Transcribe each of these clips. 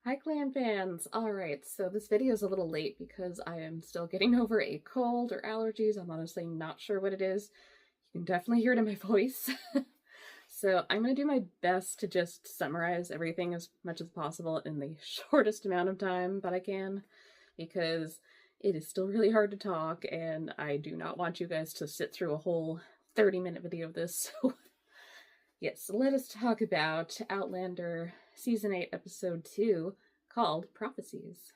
Hi clan fans! Alright, so this video is a little late because I am still getting over a cold or allergies. I'm honestly not sure what it is. You can definitely hear it in my voice. So I'm going to do my best to just summarize everything as much as possible in the shortest amount of time that I can, because it is still really hard to talk and I do not want you guys to sit through a whole 30-minute video of this. So yes, let us talk about Outlander Season 8, Episode 2, called Prophecies.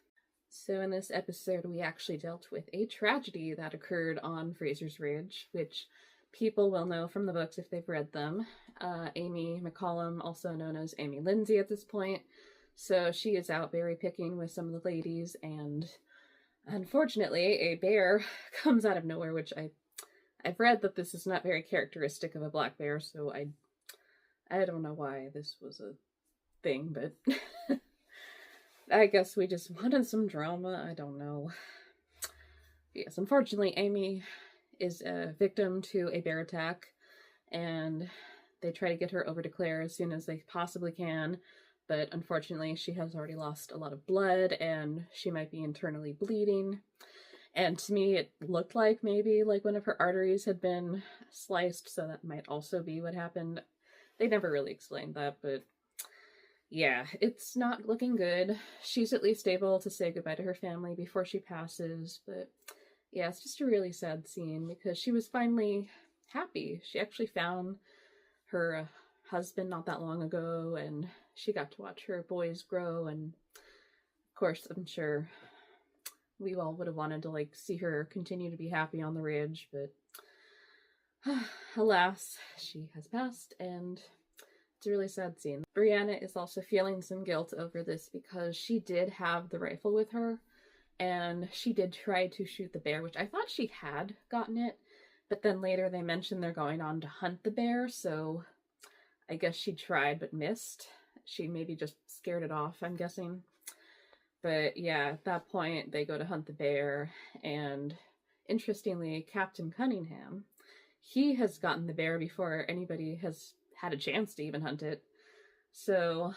So in this episode, we actually dealt with a tragedy that occurred on Fraser's Ridge, which people will know from the books if they've read them. Amy McCollum, also known as Amy Lindsay at this point, so she is out berry picking with some of the ladies, and unfortunately a bear comes out of nowhere, which I've read that this is not very characteristic of a black bear, so I don't know why this was a thing, but I guess we just wanted some drama. I don't know. Yes, unfortunately, Amy is a victim to a bear attack, and they try to get her over to Claire as soon as they possibly can, but unfortunately she has already lost a lot of blood, and she might be internally bleeding. And to me, it looked like maybe like one of her arteries had been sliced, so that might also be what happened. They never really explained that, but yeah, it's not looking good. She's at least able to say goodbye to her family before she passes, but yeah, it's just a really sad scene because she was finally happy. She actually found her husband not that long ago, and she got to watch her boys grow, and of course, I'm sure we all would have wanted to like see her continue to be happy on the ridge, but alas, she has passed, and it's a really sad scene. Brianna is also feeling some guilt over this because she did have the rifle with her, and she did try to shoot the bear, which I thought she had gotten it, but then later they mentioned they're going on to hunt the bear, so I guess she tried but missed. She maybe just scared it off, I'm guessing. But yeah, at that point they go to hunt the bear, and interestingly, Captain Cunningham, he has gotten the bear before anybody has had a chance to even hunt it. So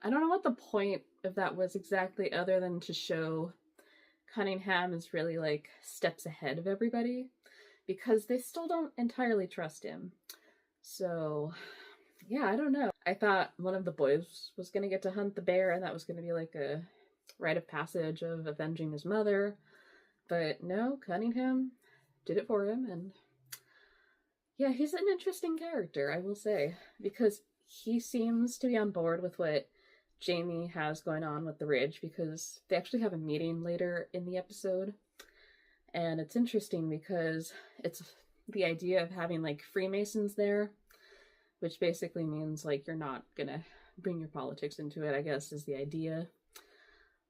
I don't know what the point of that was exactly, other than to show Cunningham is really like steps ahead of everybody, because they still don't entirely trust him. So yeah, I don't know. I thought one of the boys was going to get to hunt the bear, and that was going to be like a rite of passage of avenging his mother, but no, Cunningham did it for him. And yeah, he's an interesting character, I will say, because he seems to be on board with what Jamie has going on with the Ridge, because they actually have a meeting later in the episode. And it's interesting because it's the idea of having like Freemasons there, which basically means like you're not gonna bring your politics into it, I guess, is the idea.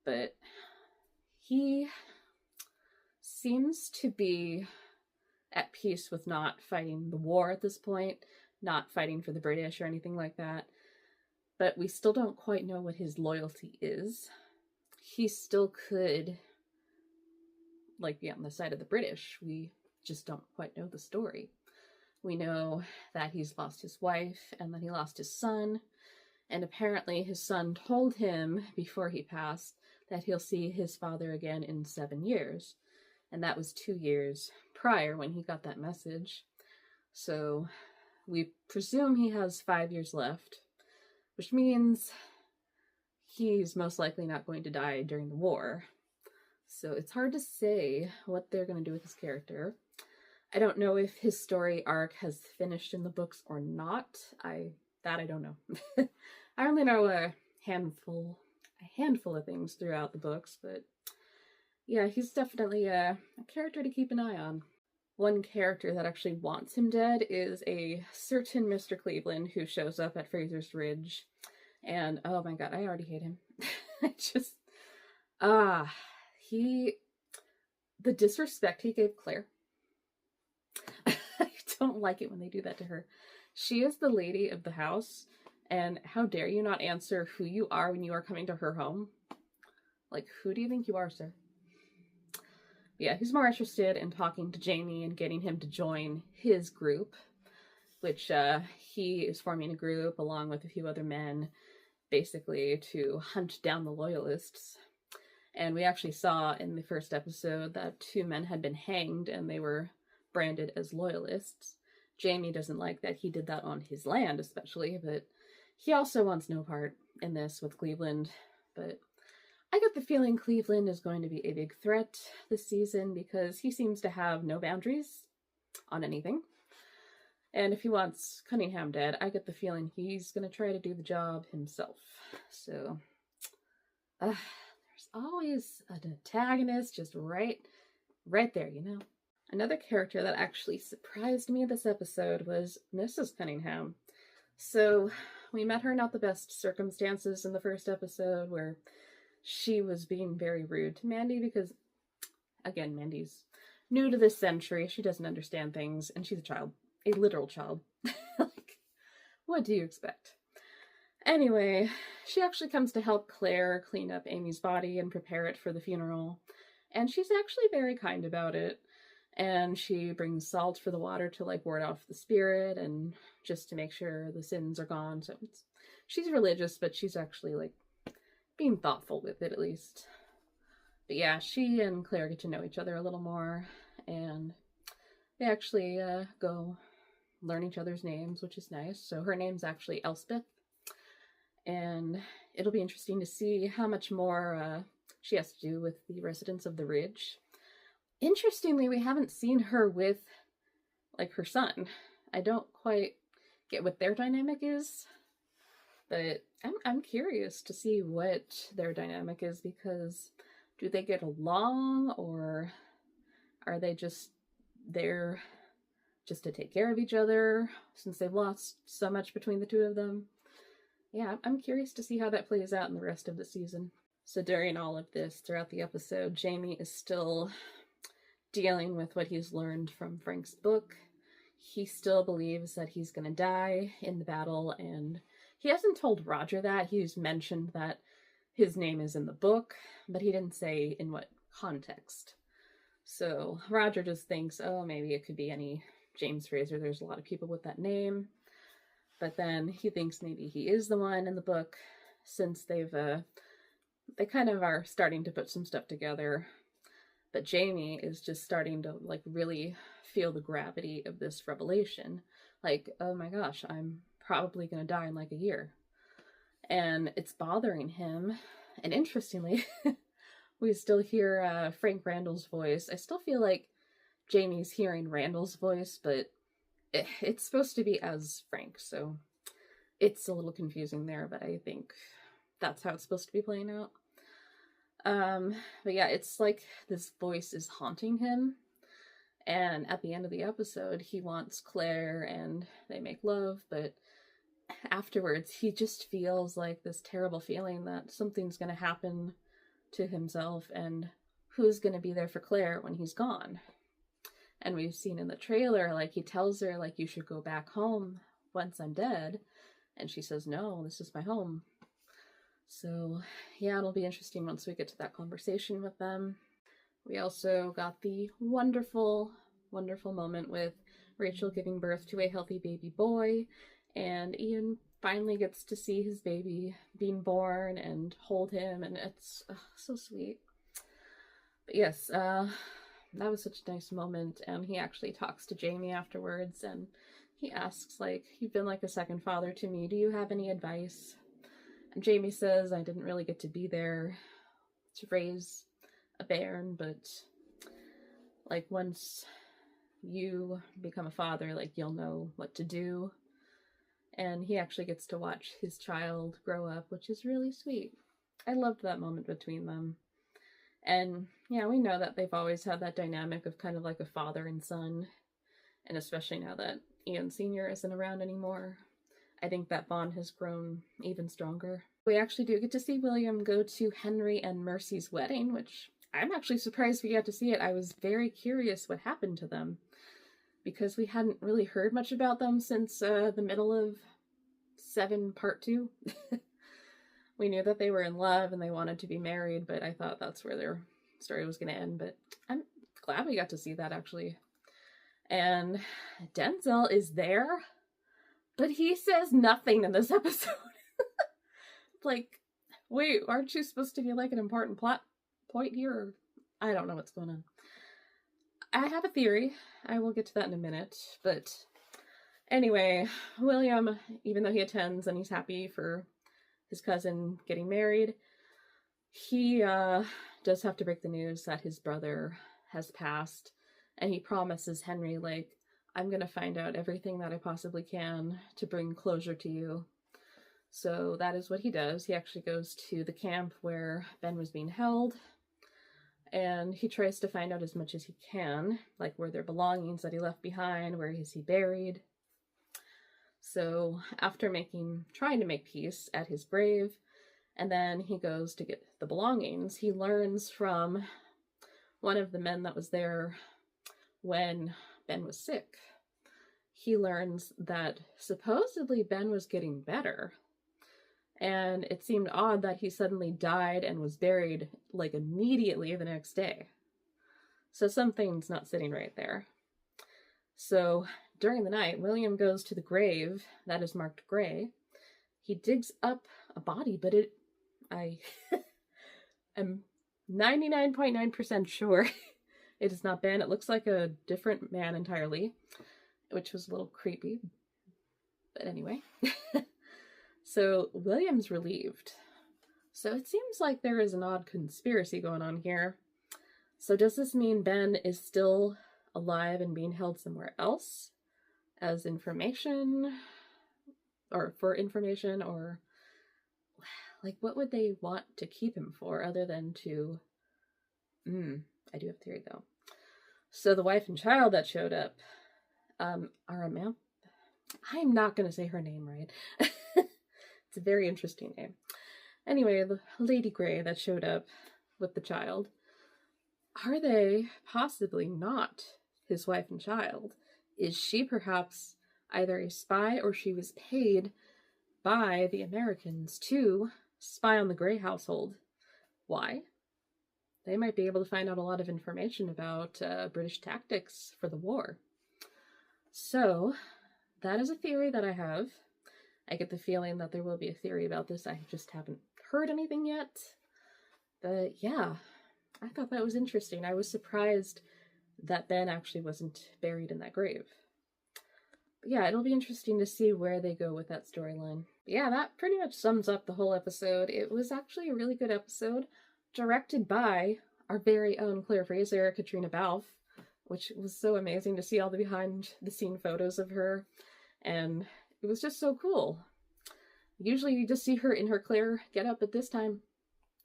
But he seems to be at peace with not fighting the war at this point, not fighting for the British or anything like that. But we still don't quite know what his loyalty is. He still could like be on the side of the British. We just don't quite know the story. We know that he's lost his wife and that he lost his son, and apparently his son told him before he passed that he'll see his father again in 7 years, and that was 2 years prior when he got that message. So we presume he has 5 years left, which means he's most likely not going to die during the war. So it's hard to say what they're going to do with his character. I don't know if his story arc has finished in the books or not. I don't know. I only know a handful of things throughout the books, but yeah, he's definitely a character to keep an eye on. One character that actually wants him dead is a certain Mr. Cleveland who shows up at Fraser's Ridge, and oh my god, I already hate him. I just, the disrespect he gave Claire. I don't like it when they do that to her. She is the lady of the house, and how dare you not answer who you are when you are coming to her home? Like, who do you think you are, sir? Yeah, he's more interested in talking to Jamie and getting him to join his group, which he is forming a group along with a few other men, basically to hunt down the loyalists. And we actually saw in the first episode that 2 men had been hanged and they were branded as loyalists. Jamie doesn't like that he did that on his land, especially, but he also wants no part in this with Cleveland. But I get the feeling Cleveland is going to be a big threat this season because he seems to have no boundaries on anything. And if he wants Cunningham dead, I get the feeling he's going to try to do the job himself. So, there's always an antagonist just right there, you know? Another character that actually surprised me this episode was Mrs. Cunningham. So, we met her in not the best circumstances in the first episode where she was being very rude to Mandy because, again, Mandy's new to this century. She doesn't understand things, and she's a child. A literal child. Like, what do you expect? Anyway, she actually comes to help Claire clean up Amy's body and prepare it for the funeral. And she's actually very kind about it. And she brings salt for the water to, like, ward off the spirit and just to make sure the sins are gone. So she's religious, but she's actually, like, being thoughtful with it, at least. But yeah, she and Claire get to know each other a little more. And they actually go learn each other's names, which is nice. So her name's actually Elspeth. And it'll be interesting to see how much more she has to do with the residents of the Ridge. Interestingly, we haven't seen her with, like, her son. I don't quite get what their dynamic is, but I'm curious to see what their dynamic is, because do they get along, or are they just there just to take care of each other since they've lost so much between the two of them? Yeah, I'm curious to see how that plays out in the rest of the season. So during all of this, throughout the episode, Jamie is still dealing with what he's learned from Frank's book. He still believes that he's going to die in the battle, and he hasn't told Roger that. He's mentioned that his name is in the book, but he didn't say in what context. So Roger just thinks, oh, maybe it could be any James Fraser. There's a lot of people with that name. But then he thinks maybe he is the one in the book, since they kind of are starting to put some stuff together. But Jamie is just starting to, like, really feel the gravity of this revelation. Like, oh my gosh, I'm probably going to die in like a year. And it's bothering him. And interestingly, we still hear Frank Randall's voice. I still feel like Jamie's hearing Randall's voice, but it's supposed to be as Frank, so it's a little confusing there, but I think that's how it's supposed to be playing out. But yeah, it's like this voice is haunting him, and at the end of the episode, he wants Claire and they make love, but afterwards, he just feels like this terrible feeling that something's going to happen to himself, and who's going to be there for Claire when he's gone. And we've seen in the trailer, like, he tells her, like, you should go back home once I'm dead, and she says, no, this is my home. So, yeah, it'll be interesting once we get to that conversation with them. We also got the wonderful, wonderful moment with Rachel giving birth to a healthy baby boy, and Ian finally gets to see his baby being born and hold him, and it's so sweet. But yes, that was such a nice moment, and he actually talks to Jamie afterwards, and he asks, like, you've been like a second father to me, do you have any advice? And Jamie says, I didn't really get to be there to raise a bairn, but, like, once you become a father, like, you'll know what to do. And he actually gets to watch his child grow up, which is really sweet. I loved that moment between them. And yeah, we know that they've always had that dynamic of kind of like a father and son. And especially now that Ian Sr. isn't around anymore, I think that bond has grown even stronger. We actually do get to see William go to Henry and Mercy's wedding, which I'm actually surprised we got to see it. I was very curious what happened to them, because we hadn't really heard much about them since the middle of 7 Part 2. We knew that they were in love and they wanted to be married, but I thought that's where their story was going to end. But I'm glad we got to see that, actually. And Denzel is there, but he says nothing in this episode. Like, wait, aren't you supposed to be like an important plot point here? Or I don't know what's going on. I have a theory. I will get to that in a minute. But anyway, William, even though he attends and he's happy for his cousin getting married, he does have to break the news that his brother has passed. And he promises Henry, like, I'm going to find out everything that I possibly can to bring closure to you. So that is what he does. He actually goes to the camp where Ben was being held, and he tries to find out as much as he can, like where their belongings that he left behind, where is he buried. So after trying to make peace at his grave, and then he goes to get the belongings, he learns from one of the men that was there when Ben was sick. He learns that supposedly Ben was getting better. And it seemed odd that he suddenly died and was buried, like, immediately the next day. So something's not sitting right there. So during the night, William goes to the grave that is marked gray. He digs up a body, but I am 99.9% sure it is not Ben. It looks like a different man entirely, which was a little creepy. But anyway. So William's relieved. So it seems like there is an odd conspiracy going on here. So does this mean Ben is still alive and being held somewhere else as information? Or for information? Or, like, what would they want to keep him for other than to... I do have a theory, though. So the wife and child that showed up are a man. I'm not going to say her name right. It's a very interesting name. Anyway, the Lady Grey that showed up with the child, are they possibly not his wife and child? Is she perhaps either a spy or she was paid by the Americans to spy on the Grey household? Why? They might be able to find out a lot of information about British tactics for the war. So, that is a theory that I have. I get the feeling that there will be a theory about this. I just haven't heard anything yet. But yeah, I thought that was interesting. I was surprised that Ben actually wasn't buried in that grave. But yeah, it'll be interesting to see where they go with that storyline. Yeah, that pretty much sums up the whole episode. It was actually a really good episode, directed by our very own Claire Fraser, Katrina Balfe, which was so amazing to see all the behind-the-scene photos of her, and it was just so cool. Usually you just see her in her Claire getup, but this time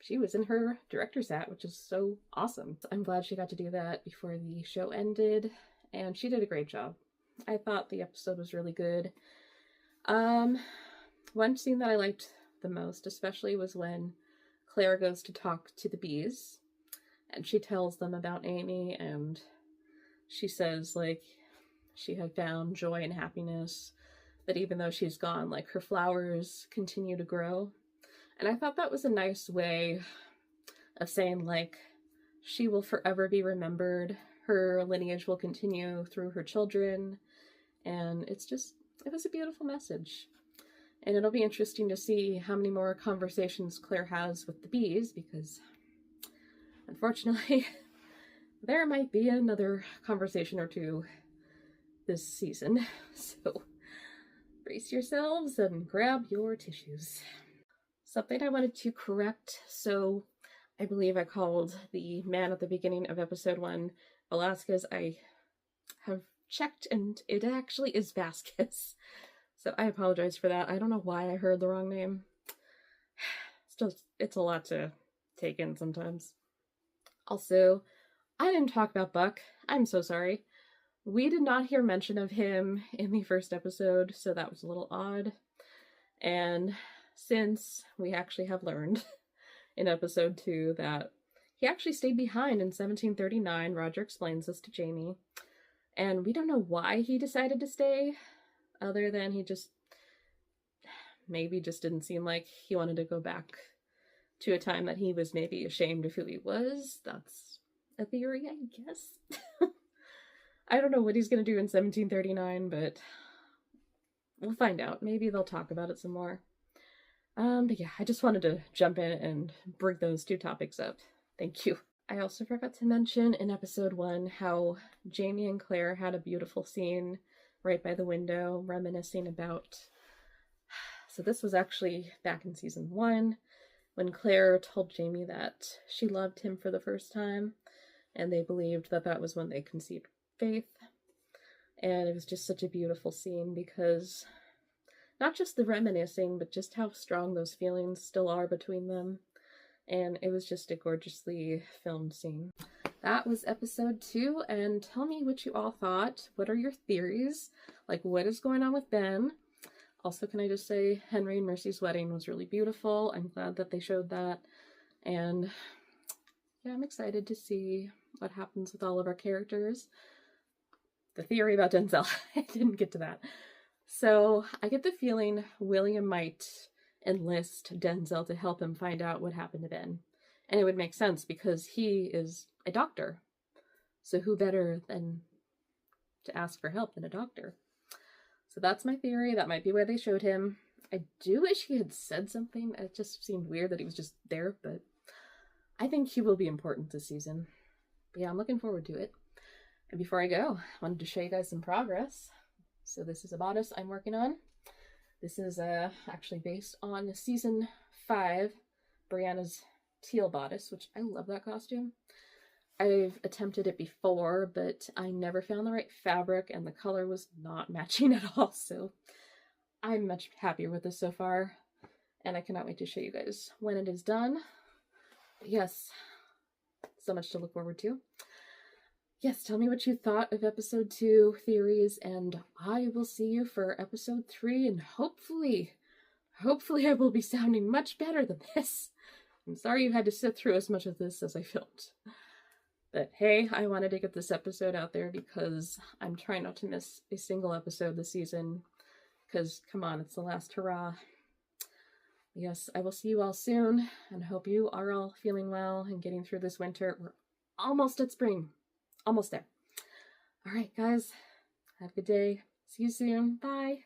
she was in her director's hat, which is so awesome. I'm glad she got to do that before the show ended, and she did a great job. I thought the episode was really good. One scene that I liked the most, especially, was when Claire goes to talk to the bees, and she tells them about Amy, and she says, like, she had found joy and happiness, that even though she's gone, like, her flowers continue to grow. And I thought that was a nice way of saying, like, she will forever be remembered, her lineage will continue through her children, and it was a beautiful message. And it'll be interesting to see how many more conversations Claire has with the bees, because, unfortunately, there might be another conversation or two this season, so brace yourselves and grab your tissues. Something I wanted to correct, so I believe I called the man at the beginning of episode 1 Velasquez. I have checked and it actually is Vasquez, so I apologize for that. I don't know why I heard the wrong name. It's a lot to take in sometimes. Also, I didn't talk about Buck. I'm so sorry. We did not hear mention of him in the first episode, so that was a little odd. And since we actually have learned in episode 2 that he actually stayed behind in 1739, Roger explains this to Jamie. And we don't know why he decided to stay, other than he maybe just didn't seem like he wanted to go back to a time that he was maybe ashamed of who he was. That's a theory, I guess. I don't know what he's going to do in 1739, but we'll find out. Maybe they'll talk about it some more. But yeah, I just wanted to jump in and bring those two topics up. Thank you. I also forgot to mention in episode 1 how Jamie and Claire had a beautiful scene right by the window reminiscing about. So this was actually back in season 1 when Claire told Jamie that she loved him for the first time, and they believed that that was when they conceived Faith. And it was just such a beautiful scene because not just the reminiscing, but just how strong those feelings still are between them. And it was just a gorgeously filmed scene. That was episode 2, and tell me what you all thought. What are your theories? Like, what is going on with Ben? Also, can I just say Henry and Mercy's wedding was really beautiful. I'm glad that they showed that. And yeah, I'm excited to see what happens with all of our characters. The theory about Denzel, I didn't get to that. So I get the feeling William might enlist Denzel to help him find out what happened to Ben. And it would make sense because he is a doctor. So who better than to ask for help than a doctor? So that's my theory. That might be why they showed him. I do wish he had said something. It just seemed weird that he was just there, but I think he will be important this season. But yeah, I'm looking forward to it. And before I go, I wanted to show you guys some progress. So this is a bodice I'm working on. This is actually based on season 5, Brianna's teal bodice, which I love that costume. I've attempted it before, but I never found the right fabric and the color was not matching at all. So I'm much happier with this so far. And I cannot wait to show you guys when it is done. But yes, so much to look forward to. Yes, tell me what you thought of episode 2 theories, and I will see you for episode 3, and hopefully I will be sounding much better than this. I'm sorry you had to sit through as much of this as I filmed. But hey, I wanted to get this episode out there because I'm trying not to miss a single episode this season, because come on, it's the last hurrah. Yes, I will see you all soon, and hope you are all feeling well and getting through this winter. We're almost at spring. Almost there. All right, guys. Have a good day. See you soon. Bye.